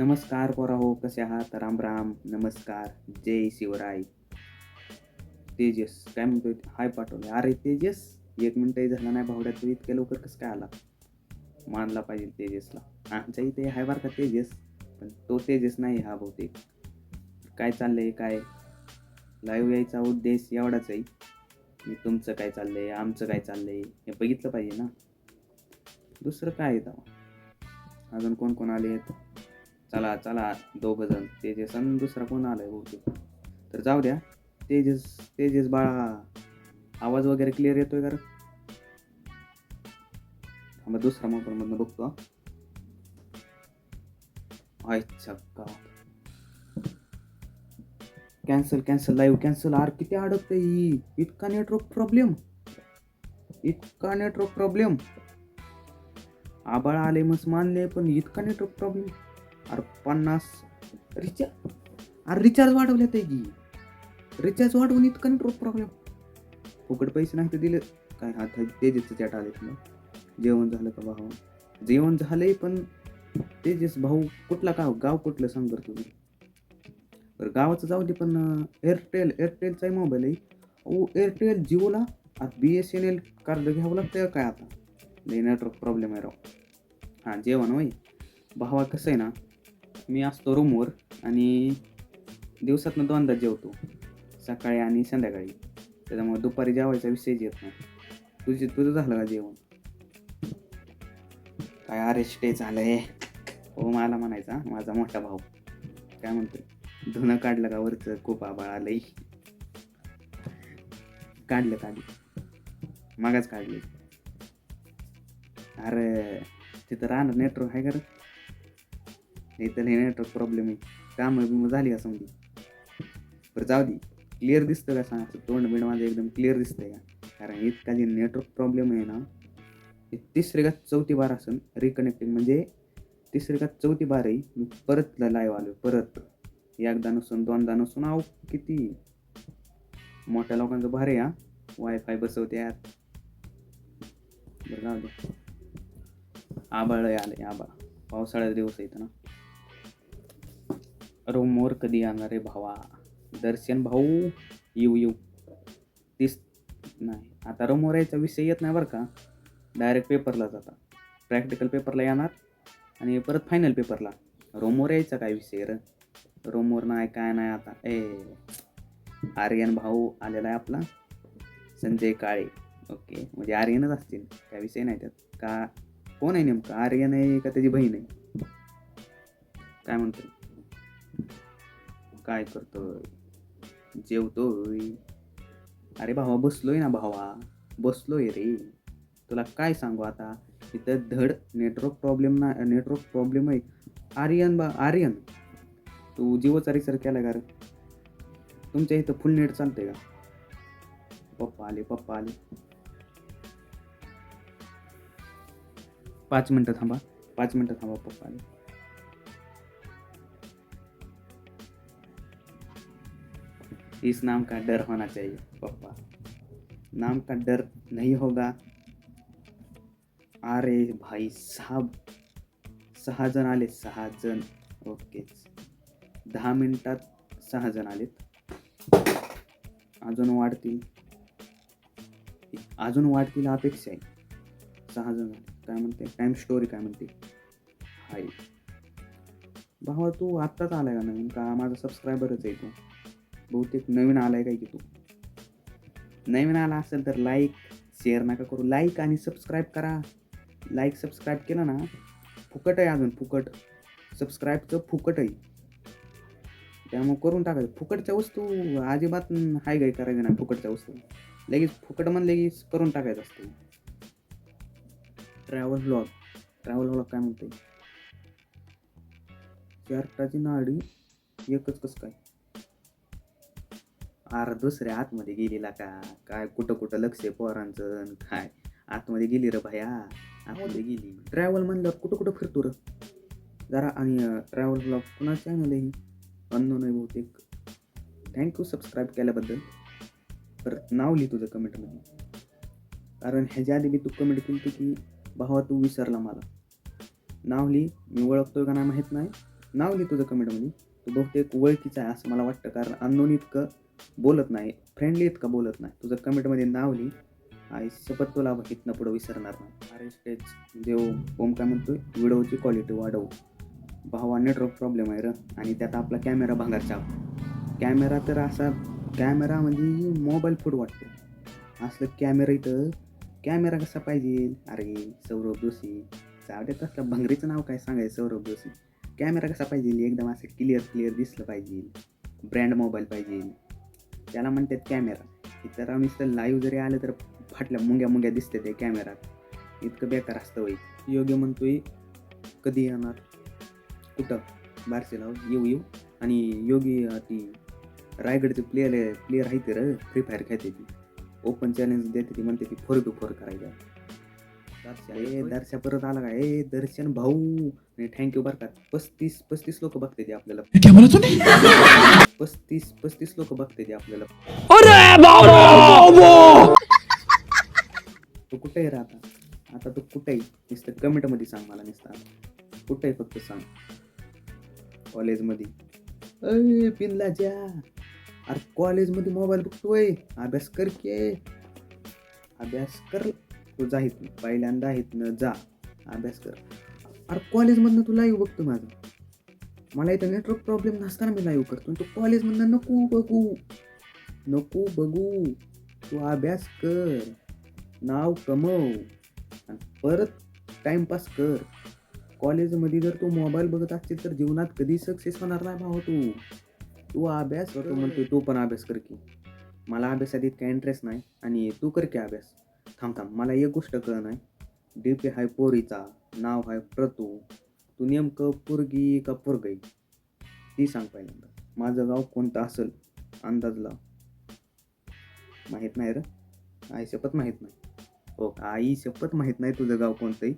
नमस्कार पोराहो, कसे आहात? राम राम, नमस्कार, जय शिवराय. तेजस काय म्हणतोय? हाय पाठवले. अरे तेजस, 1 मिनिटही झाला नाही भावड्या, तू इतक्या लवकर कसं काय आला? मानला पाहिजे तेजसला. आमच्या इथे हाय बरं का तेजस, पण तो तेजस नाही हा बहुतेक. काय चाललंय काय? लाईव्ह यायचा उद्देश एवढाच आहे की तुमचं काय चाललंय, आमचं काय चाललंय हे बघितलं पाहिजे ना. दुसरं काय आहे तेव्हा? अजून कोण कोण आले? चला चला, 2 जण, तेजस आणि दुसरा कोण आलाय बहुतेक. तर जाऊ द्या. तेजस तेजस बाळा, आवाज वगैरे क्लिअर येतोय का रे? थांबा, दुसरा मोबाईल मधनं बघतो हा. अच्छा का, कॅन्सल कॅन्सल, लाईव्ह कॅन्सल. आर किती अडकतंय ही. इतका नेटवर्क प्रॉब्लेम. आबाळ आले मस्त मानले, पण इतका नेटवर्क प्रॉब्लेम. अरे 50 रिचार्ज. अरे रिचार्ज वाढवल्यात आहे की. रिचार्ज वाढवून इतका नेटवर्क प्रॉब्लेम. फुकट पैसे नाही तर दिले काय? हा तेजसचं चॅट आले तुला. जेवण झालं का भाऊ? जेवण झालंय, पण तेजस भाऊ कुठला गाव कुठलं सांग बरं तुझं? बरं गावाचं जाऊ दे, पण एअरटेलचाही मोबाईल आहे. एअरटेल जिओला BSNL कार्ड घ्यावं लागतं काय आता? लई नेटवर्क प्रॉब्लेम आहे राव. हां जेवण होय. भावा कसं आहे ना, मी असतो रूमवर आणि दिवसातनं 2दा जेवतो, सकाळी आणि संध्याकाळी. त्याच्यामुळे दुपारी जेवायचा विषयच येत नाही. तुझं झालं का जेवण? काय अरेस्ट झालंय हो मला म्हणायचा माझा मोठा भाऊ. काय म्हणतोय? धुणं काढलं का वरचं? खूप आबाळ आलंय. काढलं मागाच काढले. अरे तिथं राहणार नेटवर्क आहे का रे? इथं हे नेटवर्क प्रॉब्लेम आहे. कामं झाली का समजी? बरं जाऊ दे. क्लिअर दिसतं का सांग? तोंड बिंड माझं एकदम क्लिअर दिसतंय का? कारण इतका जे नेटवर्क प्रॉब्लेम आहे ना, हे 3री का 4थी बार असेल रिकनेक्टिंग. म्हणजे 3री का 4थी बार आहे मी परत लाईव्ह आलो. परत एकदा नसून 2दा नसून. अहो किती मोठ्या लोकांचं भारी हा, वायफाय बसवत्यात. बरं जाऊ दे. आबाळ आले आबाळ. पावसाळ्याचा दिवस येतं ना. रूमवर कधी येणार रे भावा? दर्शन भाऊ येऊ तीस नाही आता रूमवर यायचा विषय येत नाही बरं का. डायरेक्ट पेपरला जाता. प्रॅक्टिकल पेपरला येणार आणि परत फायनल पेपरला. रूमवर यायचा काय विषय रे? रूमवर नाही काय नाही आता. आर्यन भाऊ आलेला आहे आपला, संजय काळे. ओके, म्हणजे आर्यनच असतील, काय विषय नाही त्यात. का कोण आहे नेमकं? आर्यन आहे का त्याची बहीण आहे? काय म्हणतो? काय करतोय? जेवतोय. अरे भावा बसलोय ना भावा, बसलोय रे. तुला काय सांगू आता, इथं धड नेटवर्क प्रॉब्लेम आहे. आर्यन, तू जिओचा रिचार्ज केला का रे? तुमच्या इथं फुल नेट चालतंय का? पप्पा आले. 5 मिनिटं थांबा. पप्पा आले. इस नाम का डर होना चाहिए पप्पा. नाम का डर नहीं होगा. अरे भाई साहब, 6 जण आले. 6 जण. ओके, 10 मिनिटात 6 जण आलेत. अजून वाढतील अपेक्षा आहे. 6 जण. काय म्हणते टाइम स्टोरी? काय म्हणते? हाय भावा, तू आत्ताच आलाय का नवीन? का माझा सबस्क्रायबरच आहे तू? बहुतेक नवीन आलाय काय की तू? नवीन आला असेल तर लाईक शेअर नका करू. लाईक आणि सबस्क्राईब करा. लाईक सबस्क्राईब केलं ना, फुकट आहे. अजून फुकट सबस्क्राईबचं फुकट आहे. त्यामुळे करून टाकायचं. फुकटच्या वस्तू अजिबात हाय गाय करायचं नाही. फुकटच्या वस्तू लगेच फुकट म्हणले की करून टाकायचं असतं. ट्रॅव्हल व्लॉग काय म्हणते? चारटाची नाडी एकच कसं काय? अरे दुसऱ्या आतमध्ये गेलेला का काय? कुठं लक्ष आहे पोरांचं? काय आतमध्ये गेली रे भया? आतमध्ये गेली. ट्रॅव्हल म्हणल्यावर कुठं फिरतो रे जरा? आणि ट्रॅव्हल ब्लॉग कुणाचं चॅनल आहे? अननोन आहे बहुतेक. थँक्यू सबस्क्राईब केल्याबद्दल. तर नाव लिही तुझं कमेंटमध्ये, कारण ह्याच्या आधी मी तू कमेंट केली की भावा तू विसरला मला. नाव लिही. मी ओळखतोय का नाही माहीत नाही, नाव लिह तुझं कमेंटमध्ये. तू बहुतेक ओळखीचा आहे असं मला वाटतं, कारण अननोन इतकं बोलत नाही, फ्रेंडली इतकं बोलत नाही. तुझं कमेंटमध्ये नाव लिह. आई शपथ तुला इथनं पुढं विसरणार नाही. अरे स्टेज देव. ओम काय म्हणतोय, व्हिडिओची क्वालिटी वाढव. भावा नेटवर्क प्रॉब्लेम आहे र, आणि त्यात आपला कॅमेरा भांगारचा. कॅमेरा तर असा, कॅमेरा म्हणजे मोबाईल फुट वाटतो असलं कॅमेरा. इथं कॅमेरा कसा पाहिजे? अरे सौरभ जोशी, जाऊ तसलं भंगरीचं नाव काय सांगायचं, सौरभ जोशी. कॅमेरा कसा पाहिजे? एकदम असं क्लिअर दिसलं पाहिजे, ब्रँड मोबाईल पाहिजे, त्याला म्हणतात कॅमेरा. इतर नुसतं लाईव्ह जरी आलं तर फाटल्या मुंग्या दिसते ते कॅमेरात, इतकं बेकार असतं वय. योग्य म्हणतोय कधी येणार, कुठं बारशेला येऊ. आणि योगी ती रायगडचे प्लेयर आहे ते र, फ्री फायर खेळते ती, ओपन चॅलेंज देते ती, म्हणते ती 4v4 करायचं. दर्शा परत आला का? दर्शन भाऊ, थँक्यू बरं का. 35 लोक बघते ते आपल्याला. 35 लोक बघते ते आपल्याला. तू कुठे आहे आता तू कुठे आहे? नुसतं कमेंट मध्ये सांग मला, नुसतं कुठे आहे फक्त सांग. कॉलेजमध्ये पिनला जा. अरे कॉलेजमध्ये मोबाईल बघतोय, अभ्यास कर की, अभ्यास कर. तू जा इथनं, पहिल्यांदा इथनं जा, अभ्यास कर. अरे कॉलेजमधनं तू लाईव्ह बघतो माझं. मला इथं नेटवर्क प्रॉब्लेम नसताना मी लाईव्ह करतो. तू कॉलेजमधनं नको बघू. तू अभ्यास कर, नाव कमव, आणि परत टाइमपास कर. कॉलेजमध्ये जर तू मोबाईल बघत असशील तर जीवनात कधी सक्सेस होणार नाही भाऊ. तू अभ्यास करतो म्हणतो, तू पण अभ्यास कर की. मला अभ्यासात इतका इंटरेस्ट नाही, आणि तू कर की अभ्यास. थांब, मला एक गोष्ट कळ नाही. डीपी हाय पोरीचा, नाव हाय प्रतू. तू नेमकं पोरगी का पोरगई ती सांग पहिल्यांदा. माझं गाव कोणतं असेल अंदाज लाव. माहीत नाही र, आई शपथ माहीत नाही. हो, आई शपथ माहीत नाही तुझं गाव कोणतंही.